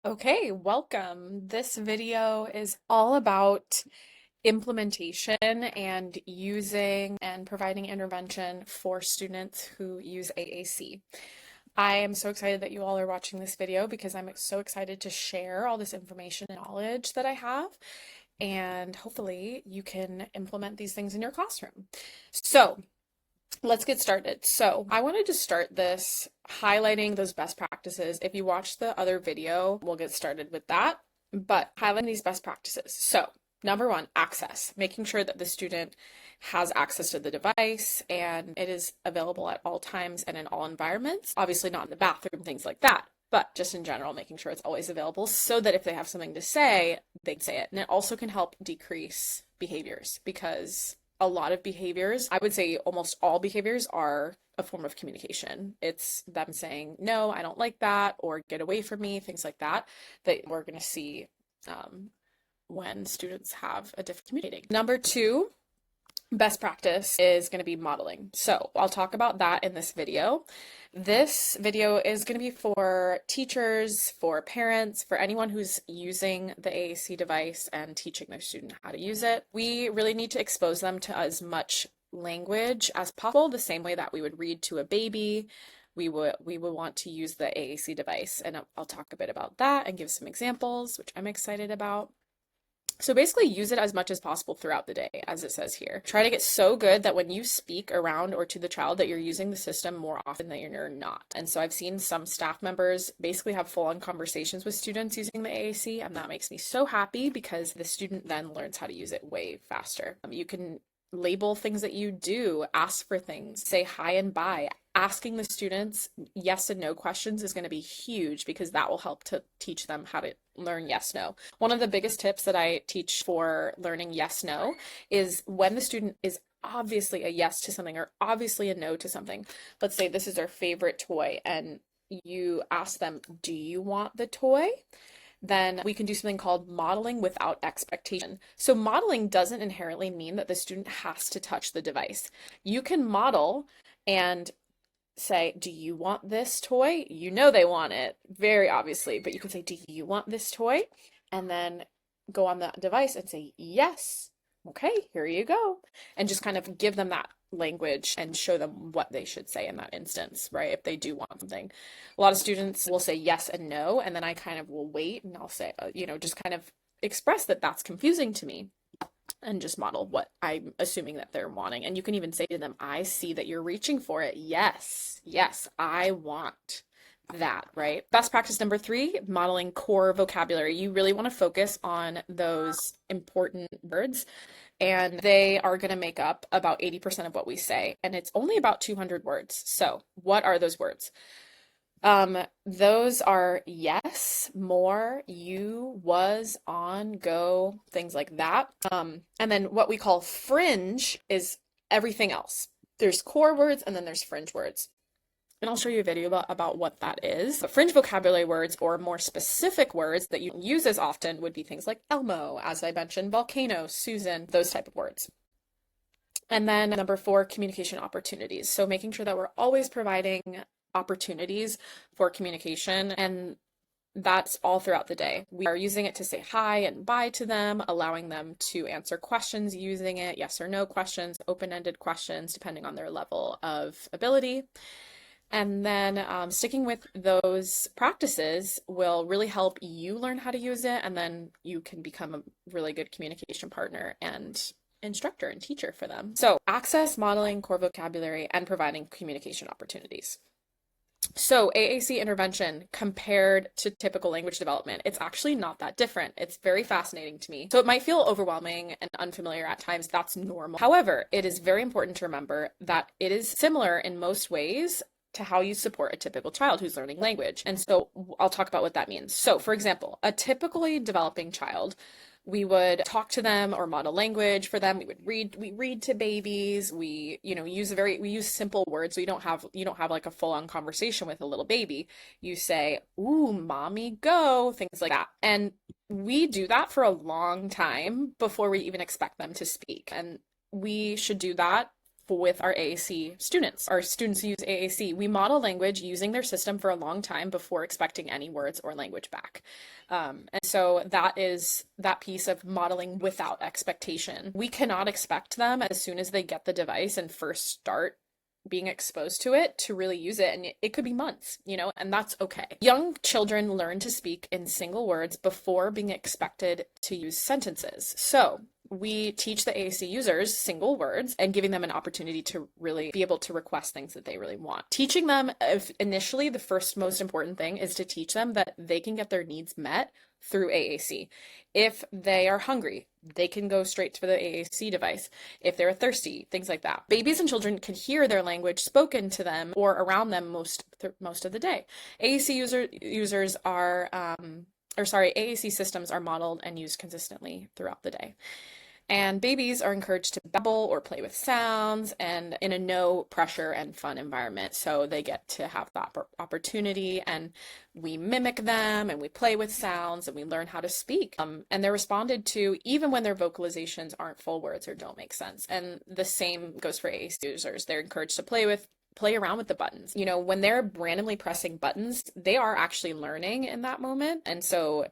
Okay, welcome. This video is all about implementation and using and providing intervention for students who use AAC. I am so excited that you all are watching this video because I'm so excited to share all this information and knowledge that I have, and hopefully you can implement these things in your classroom. So, let's get started. So I wanted to start this highlighting those best practices. If you watch the other video, we'll get started with that, but highlighting these best practices. So number one, access, making sure that the student has access to the device and it is available at all times and in all environments. Obviously not in the bathroom, things like that, but just in general, making sure it's always available so that if they have something to say, they can say it. And it also can help decrease behaviors because a lot of behaviors, I would say almost all behaviors, are a form of communication. It's them saying, no, I don't like that, or get away from me, things like that, that we're going to see when students have a different communicating. Number two, best practice is going to be modeling. So I'll talk about that in this video. This video is going to be for teachers, for parents, for anyone who's using the AAC device and teaching their student how to use it. We really need to expose them to as much language as possible, the same way that we would read to a baby. We would want to use the AAC device, and I'll talk a bit about that and give some examples, which I'm excited about. So basically use it as much as possible throughout the day, as it says here. Try to get so good that when you speak around or to the child that you're using the system more often than you're not. And so I've seen some staff members basically have full-on conversations with students using the AAC, and that makes me so happy because the student then learns how to use it way faster. You can label things that you do, ask for things, say hi and bye. Asking the students yes and no questions is going to be huge because that will help to teach them how to learn yes, no. One of the biggest tips that I teach for learning yes, no is when the student is obviously a yes to something or obviously a no to something. Let's say this is their favorite toy and you ask them, do you want the toy? Then we can do something called modeling without expectation. So modeling doesn't inherently mean that the student has to touch the device. You can model and say, do you want this toy? You know they want it, very obviously, but you can say, do you want this toy? And then go on the device and say, yes. Okay, here you go. And just kind of give them that language and show them what they should say in that instance, right? If they do want something. A lot of students will say yes and no, and then I kind of will wait and I'll say, just kind of express that that's confusing to me and just model what I'm assuming that they're wanting. And you can even say to them, I see that you're reaching for it. Yes, I want that, right? Best practice number three, modeling core vocabulary. You really want to focus on those important words, and they are going to make up about 80% of what we say, and it's only about 200 words. So what are those words? Those are yes, more, you, was, on, go, things like that. And then what we call fringe is everything else. There's core words and then there's fringe words. And I'll show you a video about what that is. But fringe vocabulary words, or more specific words that you use as often, would be things like Elmo, as I mentioned, volcano, Susan, those type of words. And then number four, communication opportunities. So making sure that we're always providing opportunities for communication, and that's all throughout the day. We are using it to say hi and bye to them, allowing them to answer questions using it, yes or no questions, open-ended questions, depending on their level of ability. And then sticking with those practices will really help you learn how to use it, and then you can become a really good communication partner and instructor and teacher for them. So access, modeling, core vocabulary, and providing communication opportunities. So AAC intervention compared to typical language development, it's actually not that different. It's very fascinating to me. So it might feel overwhelming and unfamiliar at times. That's normal. However, it is very important to remember that it is similar in most ways to how you support a typical child who's learning language. And so I'll talk about what that means. So for example, a typically developing child, we would talk to them or model language for them. We read to babies. We use simple words. So you don't have like a full-on conversation with a little baby. You say, ooh, mommy, go, things like that. And we do that for a long time before we even expect them to speak. And we should do that with our AAC students. Our students who use AAC, we model language using their system for a long time before expecting any words or language back. And so that is that piece of modeling without expectation. We cannot expect them as soon as they get the device and first start being exposed to it to really use it. And it could be months, and that's okay. Young children learn to speak in single words before being expected to use sentences. So we teach the AAC users single words and giving them an opportunity to really be able to request things that they really want. Teaching them, initially, the first most important thing is to teach them that they can get their needs met through AAC. If they are hungry, they can go straight to the AAC device. If they're thirsty, things like that. Babies and children can hear their language spoken to them or around them most of the day. AAC AAC systems are modeled and used consistently throughout the day. And babies are encouraged to babble or play with sounds and in a no pressure and fun environment. So they get to have that opportunity, and we mimic them and we play with sounds and we learn how to speak. And they're responded to even when their vocalizations aren't full words or don't make sense. And the same goes for AAC users. They're encouraged to play around with the buttons. When they're randomly pressing buttons, they are actually learning in that moment. And so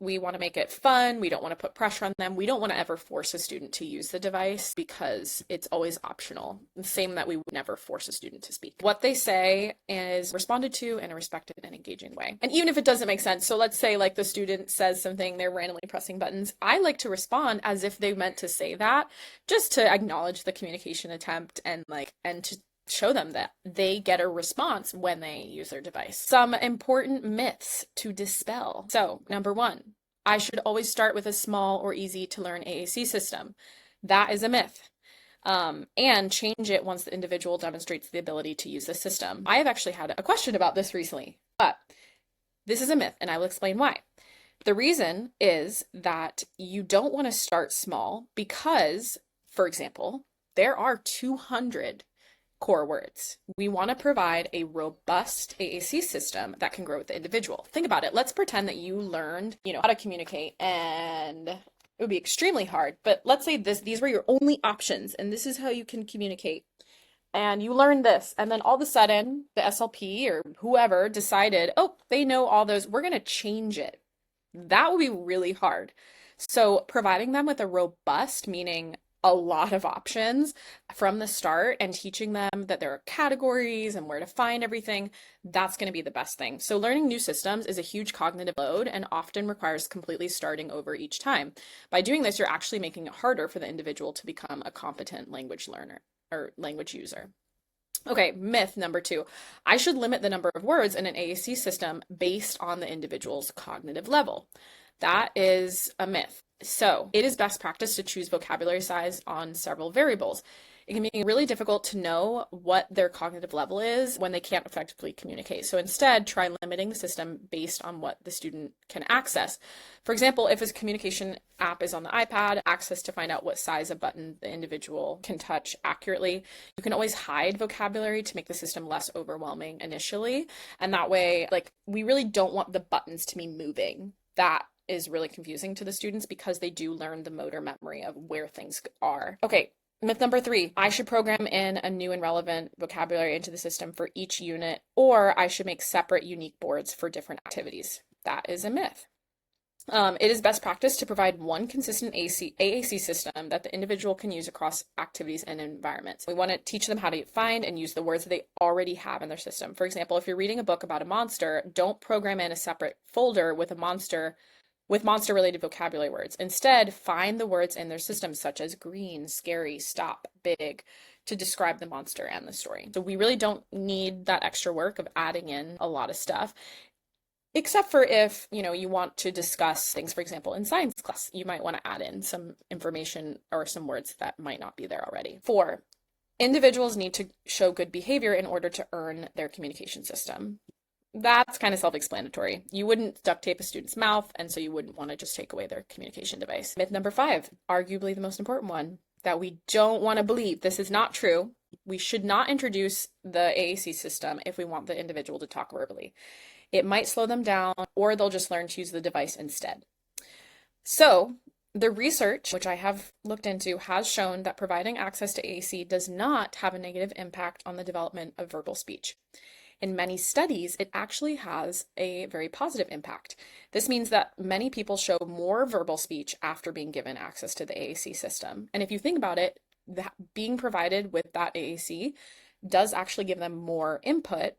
we want to make it fun. We don't want to put pressure on them. We don't want to ever force a student to use the device because it's always optional. The same that we would never force a student to speak. What they say is responded to in a respected and engaging way. And even if it doesn't make sense, so let's say like the student says something, they're randomly pressing buttons, I like to respond as if they meant to say that, just to acknowledge the communication attempt and to show them that they get a response when they use their device. Some important myths to dispel. So, number 1, I should always start with a small or easy to learn AAC system. That is a myth. And change it once the individual demonstrates the ability to use the system. I have actually had a question about this recently, but this is a myth, and I will explain why. The reason is that you don't want to start small because, for example, there are 200 core words. We want to provide a robust AAC system that can grow with the individual. Think about it. Let's pretend that you learned, how to communicate, and it would be extremely hard. But let's say these were your only options, and this is how you can communicate. And you learned this, and then all of a sudden, the SLP or whoever decided, they know all those, we're going to change it. That would be really hard. So providing them with a robust, meaning a lot of options from the start, and teaching them that there are categories and where to find everything, that's going to be the best thing. So learning new systems is a huge cognitive load and often requires completely starting over each time. By doing this, you're actually making it harder for the individual to become a competent language learner or language user. Okay, myth number 2. I should limit the number of words in an AAC system based on the individual's cognitive level. That is a myth. So it is best practice to choose vocabulary size on several variables. It can be really difficult to know what their cognitive level is when they can't effectively communicate. So instead, try limiting the system based on what the student can access. For example, if a communication app is on the iPad, access to find out what size of button the individual can touch accurately. You can always hide vocabulary to make the system less overwhelming initially. And that way, we really don't want the buttons to be moving. That is really confusing to the students because they do learn the motor memory of where things are. Okay, myth number 3, I should program in a new and relevant vocabulary into the system for each unit, or I should make separate unique boards for different activities. That is a myth. It is best practice to provide one consistent AAC system that the individual can use across activities and environments. We want to teach them how to find and use the words that they already have in their system. For example, if you're reading a book about a monster, don't program in a separate folder with monster-related vocabulary words. Instead, find the words in their system, such as green, scary, stop, big, to describe the monster and the story. So we really don't need that extra work of adding in a lot of stuff, except for if, you want to discuss things, for example, in science class, you might want to add in some information or some words that might not be there already. 4, individuals need to show good behavior in order to earn their communication system. That's kind of self-explanatory. You wouldn't duct tape a student's mouth, and so you wouldn't want to just take away their communication device. Myth number 5, arguably the most important one, that we don't want to believe. This is not true. We should not introduce the AAC system if we want the individual to talk verbally. It might slow them down, or they'll just learn to use the device instead. So The research, which I have looked into, has shown that providing access to AAC does not have a negative impact on the development of verbal speech. In many studies, it actually has a very positive impact. This means that many people show more verbal speech after being given access to the AAC system. And if you think about it, that being provided with that AAC does actually give them more input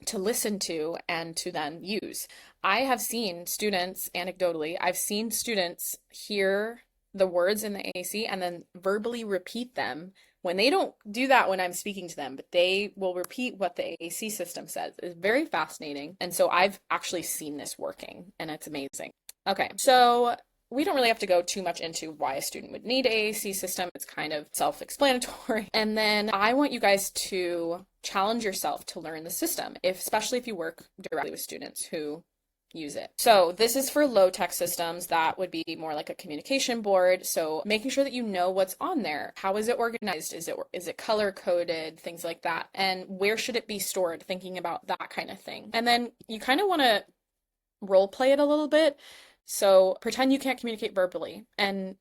to listen to and to then use. I have seen students, anecdotally, I've seen students hear the words in the AAC and then verbally repeat them when they don't do that when I'm speaking to them, but they will repeat what the AAC system says. It's very fascinating. And so I've actually seen this working, and it's amazing. Okay, so we don't really have to go too much into why a student would need AAC system. It's kind of self-explanatory. And then I want you guys to challenge yourself to learn the system, especially if you work directly with students who use it. So this is for low-tech systems. That would be more like a communication board. So making sure that you know what's on there. How is it organized? Is it color-coded? Things like that. And where should it be stored? Thinking about that kind of thing. And then you kind of want to role play it a little bit. So pretend you can't communicate verbally, and,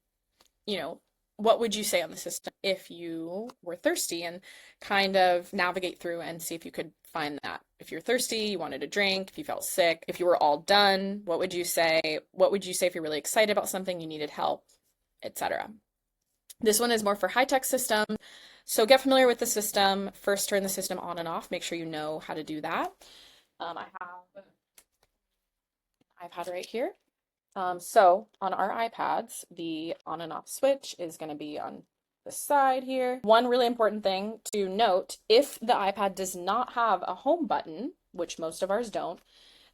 what would you say on the system if you were thirsty, and kind of navigate through and see if you could find that. If you're thirsty, you wanted a drink, if you felt sick, if you were all done, what would you say? What would you say if you're really excited about something, you needed help, etc. This one is more for high-tech system. So get familiar with the system. First, turn the system on and off. Make sure you know how to do that. I have an iPad right here. So on our iPads, the on and off switch is going to be on the side here. One really important thing to note, if the iPad does not have a home button, which most of ours don't,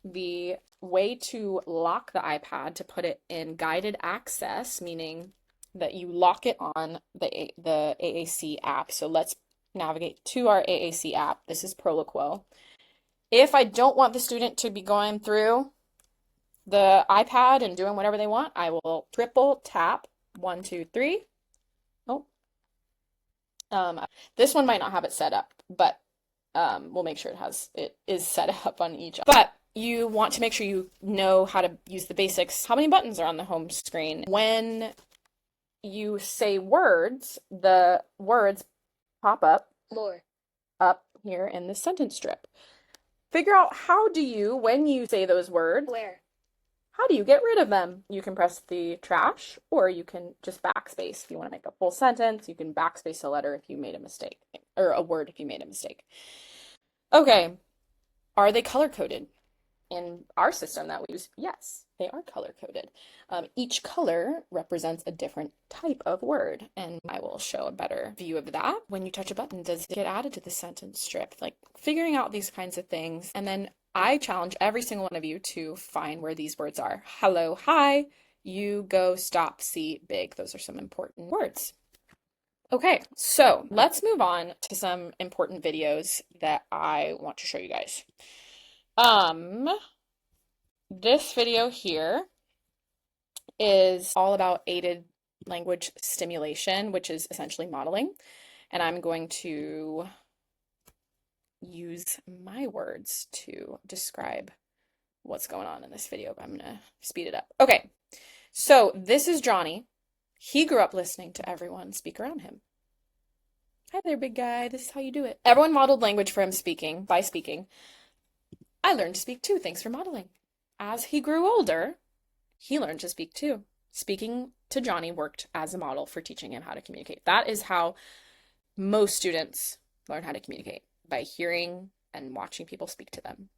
the way to lock the iPad, to put it in guided access, meaning that you lock it on the AAC app. So let's navigate to our AAC app. This is Proloquo. If I don't want the student to be going through the iPad and doing whatever they want, I will triple tap 1, 2, 3. Oh, this one might not have it set up, but we'll make sure it is set up on each. But you want to make sure you know how to use the basics. How many buttons are on the home screen? When you say words, the words pop up here in the sentence strip. Figure out when you say those words, how do you get rid of them? You can press the trash, or you can just backspace. If you want to make a full sentence, you can backspace a letter if you made a mistake, or a word if you made a mistake. Okay, are they color-coded? In our system that we use, yes, they are color-coded. Each color represents a different type of word, and I will show a better view of that. When you touch a button, does it get added to the sentence strip? Like figuring out these kinds of things, and then I challenge every single one of you to find where these words are. Hello, hi, you, go, stop, see, big. Those are some important words. Okay, so let's move on to some important videos that I want to show you guys. This video here is all about aided language stimulation, which is essentially modeling. And I'm going to use my words to describe what's going on in this video, but I'm gonna speed it up. Okay, so this is Johnny. He grew up listening to everyone speak around him. Hi there, big guy. This is how you do it. Everyone modeled language for him by speaking. I learned to speak too, thanks for modeling. As he grew older, he learned to speak too. Speaking to Johnny worked as a model for teaching him how to communicate. That is how most students learn how to communicate, by hearing and watching people speak to them.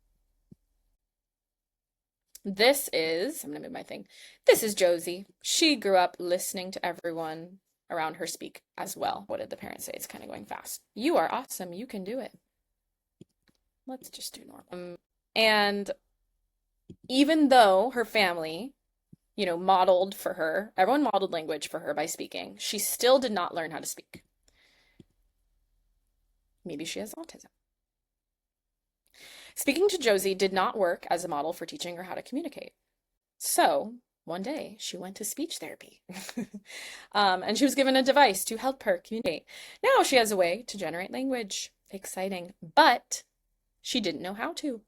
I'm gonna move my thing. This is Josie. She grew up listening to everyone around her speak as well. What did the parents say? It's kind of going fast. You are awesome. You can do it. Let's just do normal. And even though her family, modeled for her, everyone modeled language for her by speaking, she still did not learn how to speak. Maybe she has autism. Speaking to Josie did not work as a model for teaching her how to communicate. So one day she went to speech therapy and she was given a device to help her communicate. Now she has a way to generate language. Exciting. But she didn't know how to.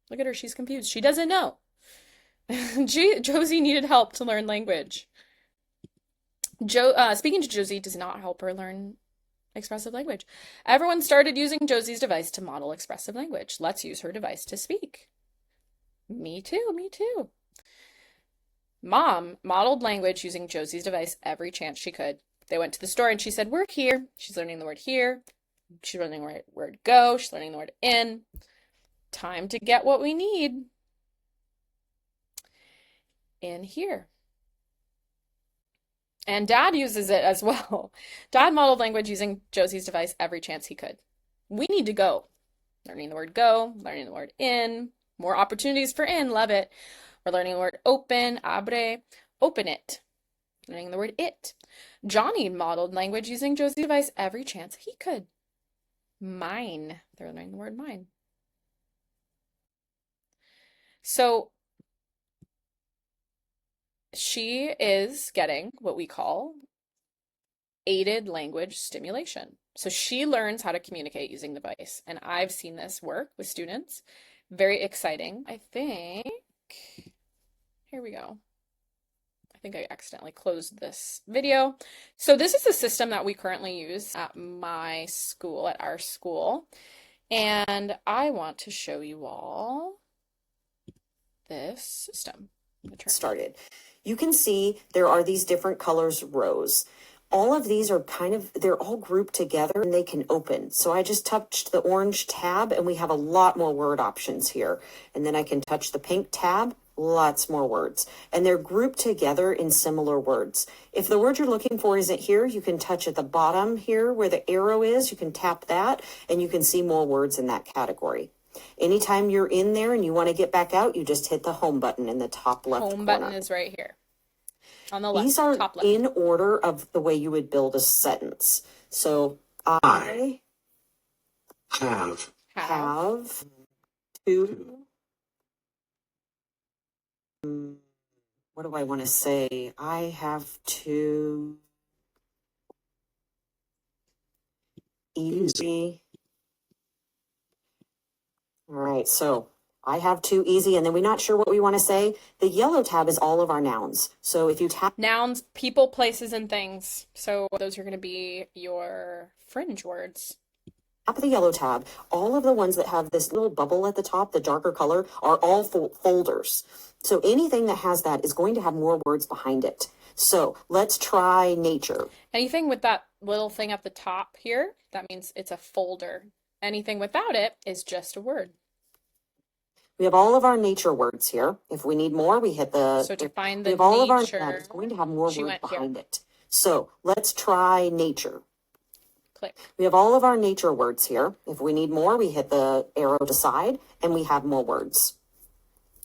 Look at her. She's confused. She doesn't know. Josie needed help to learn language. Speaking to Josie does not help her learn expressive language. Everyone started using Josie's device to model expressive language. Let's use her device to speak. Me too, me too. Mom modeled language using Josie's device every chance she could. They went to the store and she said, "Word here." She's learning the word here. She's learning the word go. She's learning the word in. Time to get what we need in here. And Dad uses it as well. Dad modeled language using Josie's device every chance he could. We need to go. Learning the word go, learning the word in. More opportunities for in, love it. We're learning the word open, abre, open it. Learning the word it. Johnny modeled language using Josie's device every chance he could. Mine. They're learning the word mine. So she is getting what we call aided language stimulation. So she learns how to communicate using the device. And I've seen this work with students. Very exciting. I think, here we go. I think I accidentally closed this video. So this is a system that we currently use at my school, at our school. And I want to show you all this system. Started. You can see there are these different colors rows. All of these are they're all grouped together and they can open. So I just touched the orange tab and we have a lot more word options here. And then I can touch the pink tab, lots more words. And they're grouped together in similar words. If the word you're looking for isn't here, you can touch at the bottom here where the arrow is. You can tap that and you can see more words in that category. Anytime you're in there and you want to get back out, you just hit the home button in the top left corner. Home button is right here on the left. These are top left. in order of the way you would build a sentence. So I have two. What do I want to say? I have two easy. All right, so I have two easy, and then we're not sure what we want to say. The yellow tab is all of our nouns. So if you tap nouns, people, places, and things. So those are going to be your fringe words. Tap the yellow tab. All of the ones that have this little bubble at the top, the darker color, are all folders. So anything that has that is going to have more words behind it. So let's try nature. Anything with that little thing at the top here, that means it's a folder. Anything without it is just a word. We have all of our nature words here. If we need more, we hit the... So to find the we have all nature, of our... It's going to have more words behind it. So let's try nature. Click. We have all of our nature words here. If we need more, we hit the arrow to side and we have more words.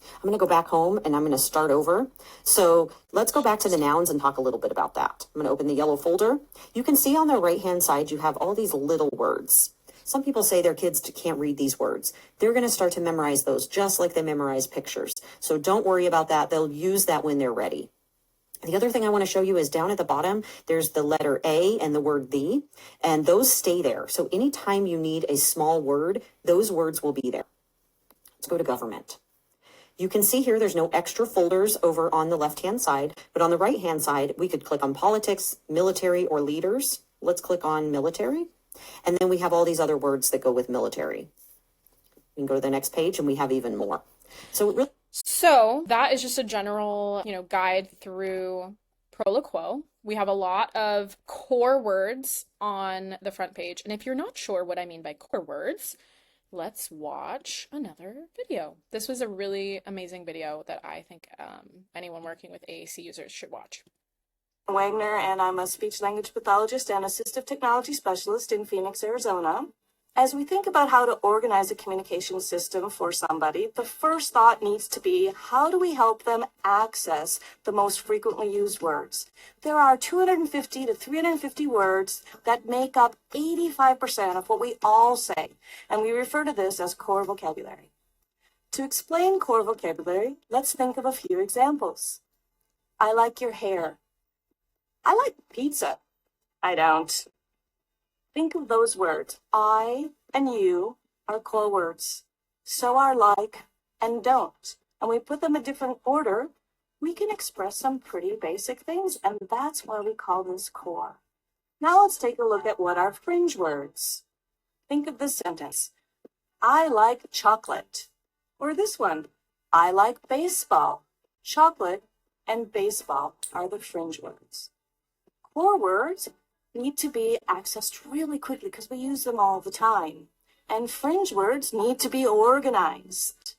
I'm going to go back home and I'm going to start over. So let's go back to the nouns and talk a little bit about that. I'm going to open the yellow folder. You can see on the right-hand side, you have all these little words. Some people say their kids can't read these words. They're going to start to memorize those just like they memorize pictures. So don't worry about that. They'll use that when they're ready. The other thing I want to show you is down at the bottom, there's the letter A and the word the, and those stay there. So anytime you need a small word, those words will be there. Let's go to government. You can see here there's no extra folders over on the left-hand side, but on the right-hand side, we could click on politics, military, or leaders. Let's click on military. And then we have all these other words that go with military. We can go to the next page and we have even more. So that is just a general, guide through Proloquo. We have a lot of core words on the front page. And if you're not sure what I mean by core words, let's watch another video. This was a really amazing video that I think anyone working with AAC users should watch. Wagner, and I'm a speech language pathologist and assistive technology specialist in Phoenix, Arizona. As we think about how to organize a communication system for somebody, the first thought needs to be, how do we help them access the most frequently used words? There are 250 to 350 words that make up 85% of what we all say, and we refer to this as core vocabulary. To explain core vocabulary, let's think of a few examples. I like your hair. I like pizza. I don't. Think of those words. I and you are core words. So are like and don't. And we put them in different order we can express some pretty basic things, and that's why we call this core. Now let's take a look at what are fringe words. Think of this sentence. I like chocolate. Or this one. I like baseball. Chocolate and baseball are the fringe words. Core words need to be accessed really quickly because we use them all the time. And fringe words need to be organized.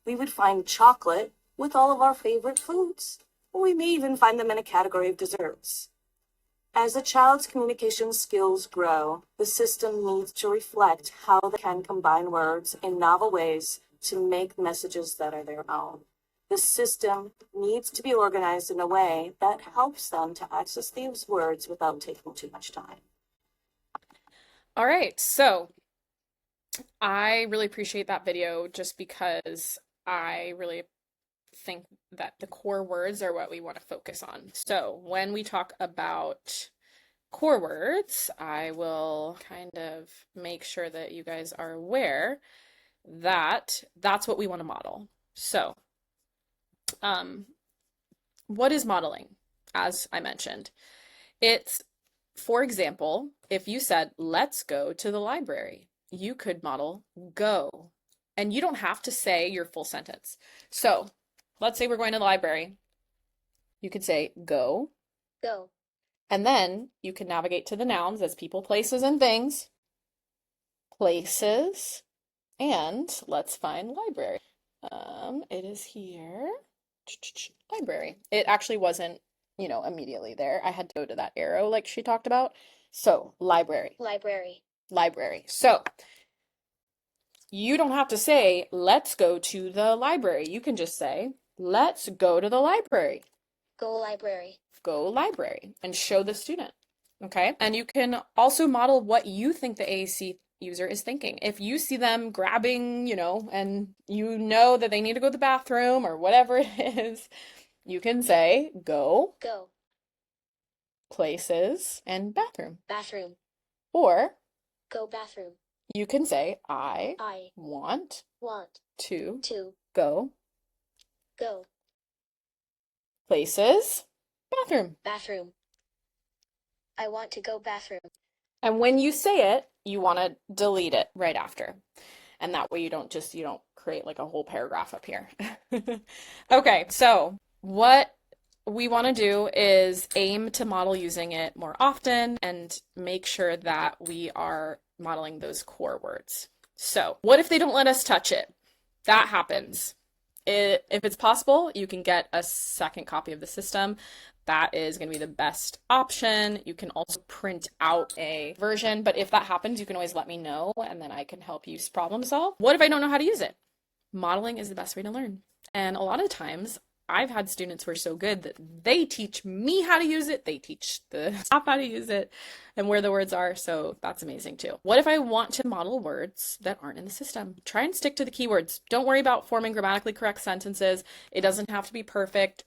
We would find chocolate with all of our favorite foods. Or we may even find them in a category of desserts. As a child's communication skills grow, the system needs to reflect how they can combine words in novel ways to make messages that are their own. The system needs to be organized in a way that helps them to access these words without taking too much time. All right, so I really appreciate that video just because I really think that the core words are what we want to focus on. So when we talk about core words, I will kind of make sure that you guys are aware that that's what we want to model. So, what is modeling? As I mentioned, it's, for example, if you said, let's go to the library, you could model go. And you don't have to say your full sentence. So let's say we're going to the library. You could say go. Go. And then you can navigate to the nouns as people, places, and things. Places. And let's find library. It is here. Library. It actually wasn't, immediately there. I had to go to that arrow like she talked about. So library. Library. Library. So you don't have to say, let's go to the library. You can just say, let's go to the library. Go library. Go library and show the student. Okay. And you can also model what you think the AAC user is thinking. If you see them grabbing, and you know that they need to go to the bathroom or whatever it is, you can say, go. Go. Places and bathroom. Bathroom. Or Go bathroom. you can say, I want to to go go places, bathroom. bathroom. I want to go bathroom. And when you say it, you want to delete it right after. And that way you don't create like a whole paragraph up here. Okay, so what we want to do is aim to model using it more often and make sure that we are modeling those core words. So what if they don't let us touch it? That happens. If it's possible, you can get a second copy of the system. That is going to be the best option. You can also print out a version, but if that happens, you can always let me know and then I can help you problem solve. What if I don't know how to use it? Modeling is the best way to learn. And a lot of times I've had students who are so good that they teach me how to use it. They teach the staff how to use it and where the words are. So that's amazing too. What if I want to model words that aren't in the system? Try and stick to the keywords. Don't worry about forming grammatically correct sentences. It doesn't have to be perfect.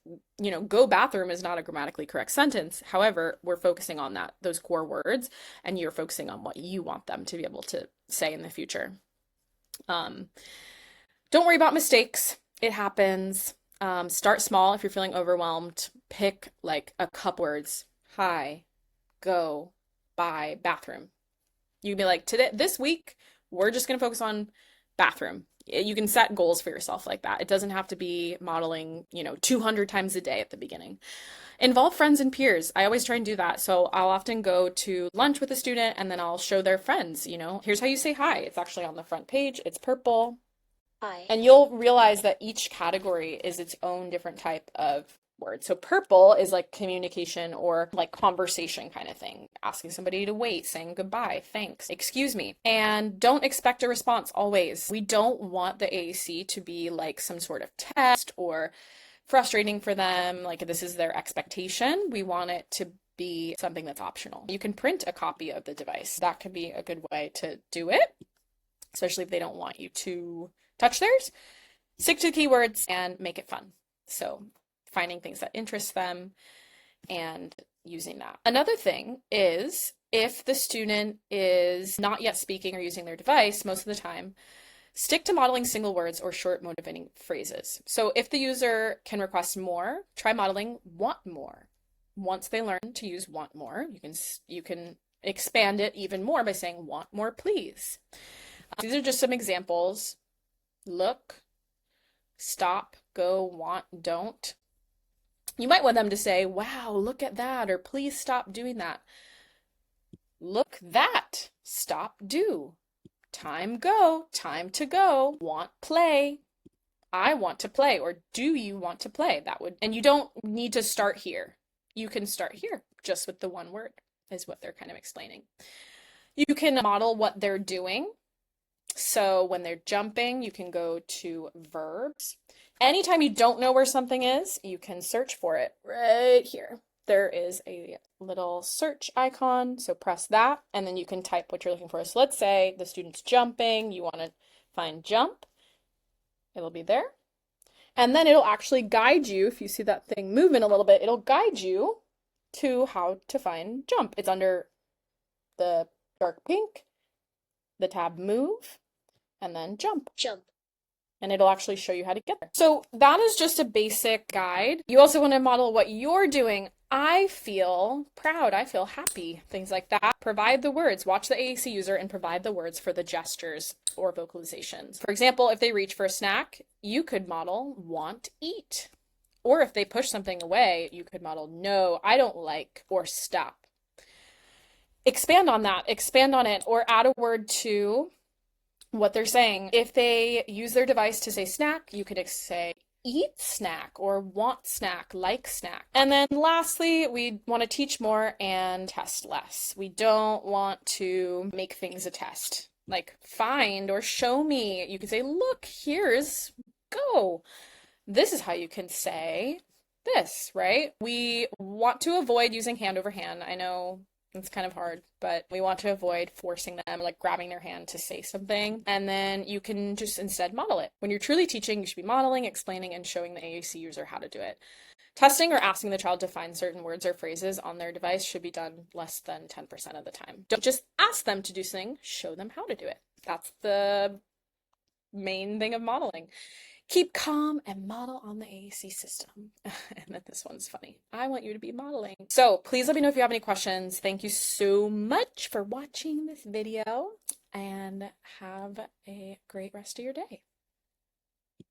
Go bathroom is not a grammatically correct sentence. However, we're focusing on those core words, and you're focusing on what you want them to be able to say in the future. Don't worry about mistakes. It happens. Start small if you're feeling overwhelmed. Pick like a couple words. Hi, go, bye, bathroom. You can be like, this week, we're just going to focus on bathroom. You can set goals for yourself like that. It doesn't have to be modeling, 200 times a day at the beginning. Involve friends and peers. I always try and do that. So I'll often go to lunch with a student and then I'll show their friends, here's how you say hi. It's actually on the front page. It's purple. Hi. And you'll realize that each category is its own different type of word. So purple is like communication or like conversation kind of thing. Asking somebody to wait, saying goodbye, thanks, excuse me. And don't expect a response always. We don't want the AAC to be like some sort of test or frustrating for them. Like this is their expectation. We want it to be something that's optional. You can print a copy of the device. That can be a good way to do it, especially if they don't want you to touch theirs. Stick to the keywords and make it fun. So finding things that interest them and using that. Another thing is if the student is not yet speaking or using their device most of the time, Stick to modeling single words or short motivating phrases. So if the user can request more, try modeling want more. Once they learn to use want more, you can expand it even more by saying want more, please. These are just some examples. Look, stop, go, want, don't. You might want them to say, wow, look at that, or please stop doing that. Look that, stop, do. Time, go, time to go, want, play. I want to play, or do you want to play? And you don't need to start here. You can start here just with the one word is what they're kind of explaining. You can model what they're doing. So when they're jumping, you can go to verbs. Anytime you don't know where something is, you can search for it right here. There is a little search icon, so press that, and then you can type what you're looking for. So let's say the student's jumping, you want to find jump. It'll be there. And then it'll actually guide you, if you see that thing moving a little bit, it'll guide you to how to find jump. It's under the dark pink, the tab move, and then jump. Jump. And it'll actually show you how to get there. So that is just a basic guide. You also want to model what you're doing. I feel proud, I feel happy, things like that. Provide the words. Watch the AAC user and provide the words for the gestures or vocalizations. For example, if they reach for a snack, you could model want, eat. Or if they push something away, you could model no, I don't like, or stop. Expand on that, expand on it, or add a word to what they're saying. If they use their device to say snack, you could say eat snack or want snack, like snack. And then lastly, we want to teach more and test less. We don't want to make things a test, like find or show me. You can say, look, here's go. This is how you can say this, right? We want to avoid using hand over hand. I know it's kind of hard, but we want to avoid forcing them, like grabbing their hand to say something. And then you can just instead model it. When you're truly teaching, you should be modeling, explaining, and showing the AAC user how to do it. Testing or asking the child to find certain words or phrases on their device should be done less than 10% of the time. Don't just ask them to do something, show them how to do it. That's the main thing of modeling. Keep calm and model on the AAC system. And then this one's funny. I want you to be modeling. So please let me know if you have any questions. Thank you so much for watching this video and have a great rest of your day.